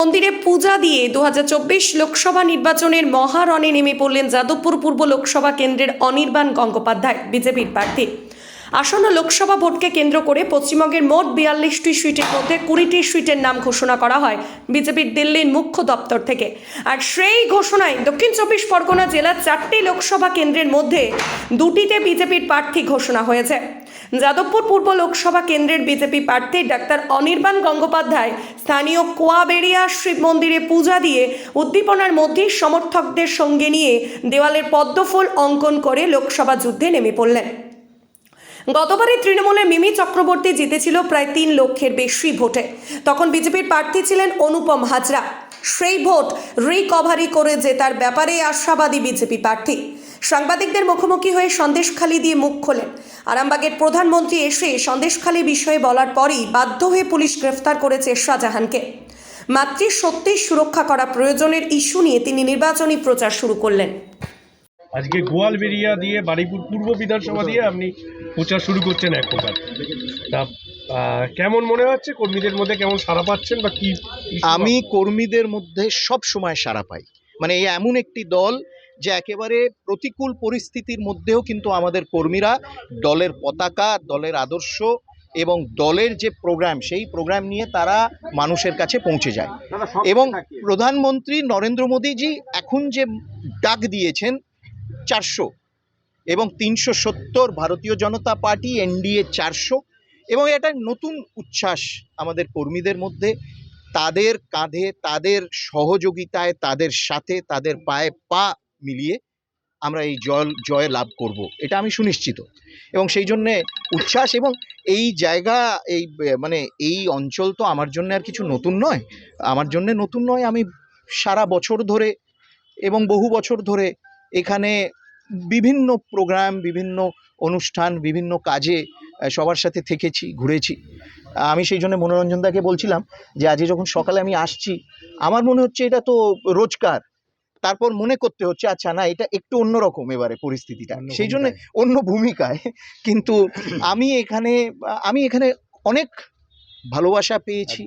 মন্দিরে পূজা দিয়ে 2024 লোকসভা নির্বাচনের মহারণে নেমে পড়লেন যাদবপুর পূর্ব লোকসভা কেন্দ্রের অনির্বাণ গঙ্গোপাধ্যায় বিজেপির প্রার্থী। আসন্ন লোকসভা ভোটকে কেন্দ্র করে পশ্চিমবঙ্গের মোট 42টি সিটের মধ্যে 20টি সিটের নাম ঘোষণা করা হয় বিজেপির দিল্লির মুখ্য দপ্তর থেকে। আর সেই ঘোষণায় দক্ষিণ 24 পরগনা জেলার 4টি লোকসভা কেন্দ্রের মধ্যে 2টিতে বিজেপির প্রার্থী ঘোষণা হয়েছে। যাদবপুর পূর্ব লোকসভা কেন্দ্রের বিজেপি প্রার্থী ডাক্তার অনির্বাণ গঙ্গোপাধ্যায় স্থানীয় কোয়াবেড়িয়া শিব মন্দিরে পূজা দিয়ে উদ্দীপনার মধ্যে সমর্থকদের সঙ্গে নিয়ে দেওয়ালের পদ্মফুল অঙ্কন করে লোকসভা যুদ্ধে নেমে পড়লেন। গতবারে তৃণমূলের মিমি চক্রবর্তী জিতেছিল প্রায় 3 লক্ষের বেশি ভোটে। তখন বিজেপির প্রার্থী ছিলেন অনুপম হাজরা। সেই ভোট রিকভারি করে জেতার ব্যাপারে আশাবাদী বিজেপি প্রার্থী। সাংবাদিকদের মুখোমুখি হয়ে সন্দেশখালি দিয়ে মুখ খোলেন। আরামবাগের প্রধানমন্ত্রী এসে সন্দেশখালি বিষয়ে বলার পরই বাধ্য হয়ে পুলিশ গ্রেফতার করেছে শাহজাহানকে। মাতৃশক্তির সুরক্ষা করা প্রয়োজনের ইস্যু নিয়ে তিনি নির্বাচনী প্রচার শুরু করলেন। আজকে গোয়ালবেড়িয়া দিয়ে বারুইপুর পূর্ব বিধানসভা দিয়ে আপনি প্রচার শুরু করছেন এক প্রকার। তা কেমন মনে হচ্ছে, কর্মীদের মধ্যে কেমন সাড়া পাচ্ছেন বা কি? আমি কর্মীদের মধ্যে সব সময় সাড়া পাই। মানে এই এমন একটি দল যে একেবারে প্রতিকূল পরিস্থিতির মধ্যেও কিন্তু আমাদের কর্মীরা দলের পতাকা, দলের আদর্শ এবং দলের যে প্রোগ্রাম, সেই প্রোগ্রাম নিয়ে তারা মানুষের কাছে পৌঁছে যায়। এবং প্রধানমন্ত্রী নরেন্দ্র মোদীজি এখন যে ডাক দিয়েছেন 400 এবং 370, ভারতীয় জনতা পার্টি এনডিএ 400, এবং এটা নতুন উচ্ছ্বাস আমাদের কর্মীদের মধ্যে। তাদের কাঁধে, তাদের সহযোগিতায়, তাদের সাথে, তাদের পায়ে পা মিলিয়ে আমরা এই জয় লাভ করব, এটা আমি সুনিশ্চিত। এবং সেই জন্যে উচ্ছ্বাস। এবং এই জায়গা, এই মানে এই অঞ্চল তো আমার জন্য আর কিছু নতুন নয়, আমার জন্য নতুন নয়। আমি সারা বছর ধরে এবং বহু বছর ধরে এখানে বিভিন্ন প্রোগ্রাম, বিভিন্ন অনুষ্ঠান, বিভিন্ন কাজে সবার সাথে থেকেছি, ঘুরেছি। আমি সেই জন্য মনোরঞ্জনদাকে বলছিলাম যে আজকে যখন সকালে আমি আসছি, আমার মনে হচ্ছে এটা তো রোজকার। তারপর মনে করতে হচ্ছে আচ্ছা না, এটা একটু অন্যরকম এবারে পরিস্থিতিটা, সেই জন্য অন্য ভূমিকায়। কিন্তু আমি এখানে অনেক ভালোবাসা পেয়েছি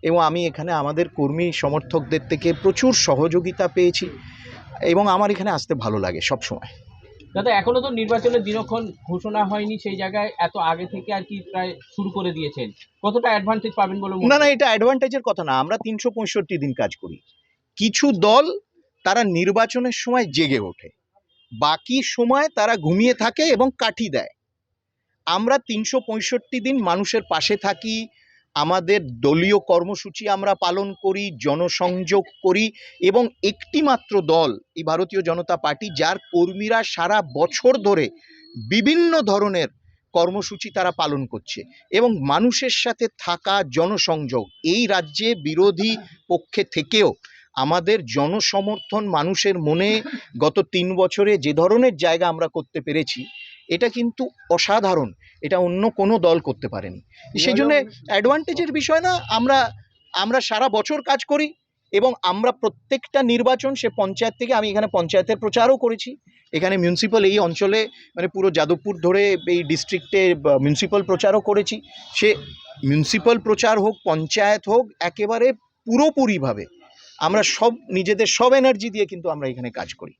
এবং আমি এখানে আমাদের কর্মী সমর্থকদের থেকে প্রচুর সহযোগিতা পেয়েছি এবং আমার এখানে আসতে ভালো লাগে সব সময়। দাদা, এখনো তো নির্বাচনের দিনক্ষণ ঘোষণা হয়নি, সেই জায়গায় এত আগে থেকে আর কি প্রায় শুরু করে দিয়েছেন, কতটা অ্যাডভান্টেজ পাবেন বলে? না, এটা অ্যাডভান্টেজের কথা না। আমরা 365 দিন কাজ করি। কিছু দল তারা নির্বাচনের সময় জেগে ওঠে, বাকি সময় তারা ঘুমিয়ে থাকে এবং কাঠি দেয়। আমরা 365 দিন মানুষের পাশে থাকি, আমাদের দলীয় কর্মসূচি আমরা পালন করি, জনসংযোগ করি। এবং একটি মাত্র দল এই ভারতীয় জনতা পার্টি, যার কর্মীরা সারা বছর ধরে বিভিন্ন ধরনের কর্মসূচি তারা পালন করছে এবং মানুষের সাথে থাকা, জনসংযোগ। এই রাজ্যে বিরোধী পক্ষে থেকেও আমাদের জনসমর্থন মানুষের মনে গত 3 বছরে যে ধরনের জায়গা আমরা করতে পেরেছি, এটা কিন্তু অসাধারণ। এটা অন্য কোনো দল করতে পারেনি। সেই জন্য অ্যাডভান্টেজের বিষয় না। আমরা সারা বছর কাজ করি এবং আমরা প্রত্যেকটা নির্বাচন, সে পঞ্চায়েত থেকে, আমি এখানে পঞ্চায়েতের প্রচারও করেছি, এখানে মিউনিসিপ্যাল, এই অঞ্চলে মানে পুরো যাদবপুর ধরে এই ডিস্ট্রিক্টে মিউনিসিপ্যাল প্রচারও করেছি। সে মিউনিসিপ্যাল প্রচার হোক, পঞ্চায়েত হোক, একেবারে পুরোপুরিভাবে আমরা সব নিজেদের সব এনার্জি দিয়ে কিন্তু আমরা এখানে কাজ করি।